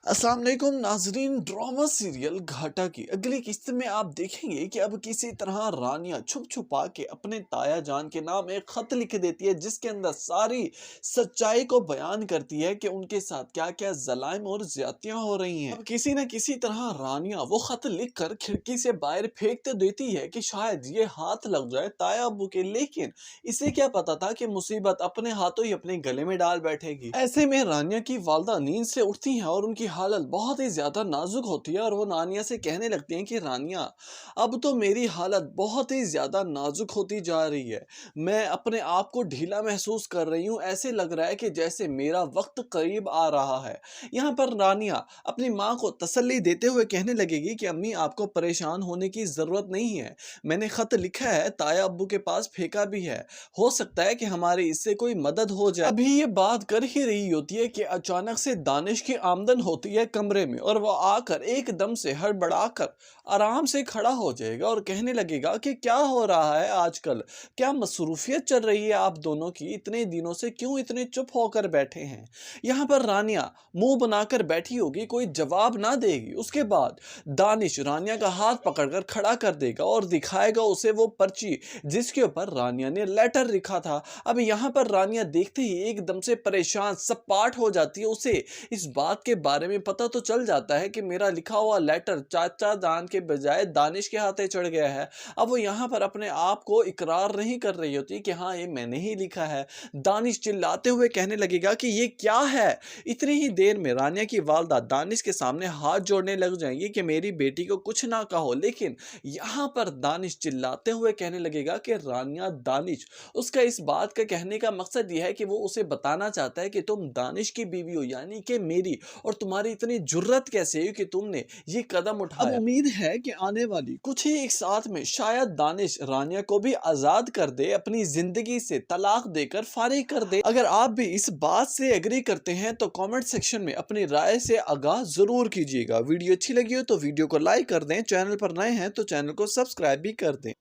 अस्सलाम वालेकुम नाजरीन। ड्रामा सीरियल घाटा की अगली किस्त में आप देखेंगे कि अब किसी तरह रानिया छुप छुपा के अपने ताया जान के नाम एक खत लिख देती है, जिसके अंदर सारी सच्चाई को बयान करती है कि उनके साथ क्या क्या जलाइम और ज्यादतियां हो रही हैं। अब किसी न किसी तरह रानिया वो खत लिख कर खिड़की से बाहर फेंक तो देती है कि शायद ये हाथ लग जाए ताया अब्बू के, लेकिन इसे क्या पता था कि मुसीबत अपने हाथों ही अपने गले में डाल बैठेगी। ऐसे में रानिया की वालदा नींद से उठती हैं और उनकी हालत बहुत ही ज्यादा नाजुक होती है और वो रानिया से कहने लगती हैं कि रानिया, अब तो मेरी हालत बहुत ही ज्यादा नाजुक होती जा रही है। मैं अपने आप को ढीला महसूस कर रही हूँ, ऐसे लग रहा है कि जैसे मेरा वक्त करीब आ रहा है। यहाँ पर रानिया अपनी माँ को तसल्ली देते हुए कहने लगेगी कि अम्मी, आपको परेशान होने की जरूरत नहीं है। मैंने खत लिखा है, ताया अब्बू के पास फेंका भी है। हो सकता है कि हमारी इससे कोई मदद हो जाए। अभी ये बात कर ही रही होती है कि अचानक से दानिश की आमदन होती है कमरे में और वो आकर एकदम से हड़बड़ाकर आराम से खड़ा हो जाएगा और कहने लगेगा कि क्या हो रहा है आजकल, क्या मसरूफियत चल रही है आप दोनों की, इतने दिनों से क्यों इतने चुप होकर बैठे हैं। यहाँ पर रानिया मुंह बनाकर बैठी होगी, कोई जवाब ना देगी। उसके बाद दानिश रानिया का हाथ पकड़कर खड़ा कर देगा और दिखाएगा उसे वो पर्ची जिसके ऊपर रानिया ने लेटर लिखा था। अब यहाँ पर रानिया देखते ही एकदम से परेशान सपाट हो जाती है। उसे इस बात के बारे में पता तो चल जाता है कि मेरा लिखा हुआ लेटर चाचा जान के बजाय दानिश के हाथे चढ़ गया है। अब वो यहाँ पर अपने आप को इकरार नहीं कर रही होती कि हाँ, ये मैंने ही लिखा है। दानिश चिल्लाते हुए कहने लगेगा कि ये क्या है। इतनी ही देर में रानिया की वालदा दानिश के सामने हाथ जोड़ने लग जाएंगी कि मेरी बेटी को कुछ ना कहो, लेकिन यहाँ पर दानिश चिल्लाते हुए कहने लगेगा कि रानिया दानिश, उसका इस बात का कहने का मकसद यह है कि वो उसे बताना चाहता है कि तुम दानिश की बीवी हो, यानी कि मेरी, और तुम्हारी इतनी जुर्रत कैसे हुई कि तुमने ये कदम उठाया। अब उम्मीद है कि आने वाली कुछ ही एक साथ में शायद दानिश रानिया को भी आजाद कर दे, अपनी जिंदगी से तलाक देकर फारिग कर दे। अगर आप भी इस बात से एग्री करते हैं तो कमेंट सेक्शन में अपनी राय से आगाह जरूर कीजिएगा। वीडियो अच्छी लगी हो तो वीडियो को लाइक कर दें, चैनल पर नए हैं तो चैनल को सब्सक्राइब भी कर दें।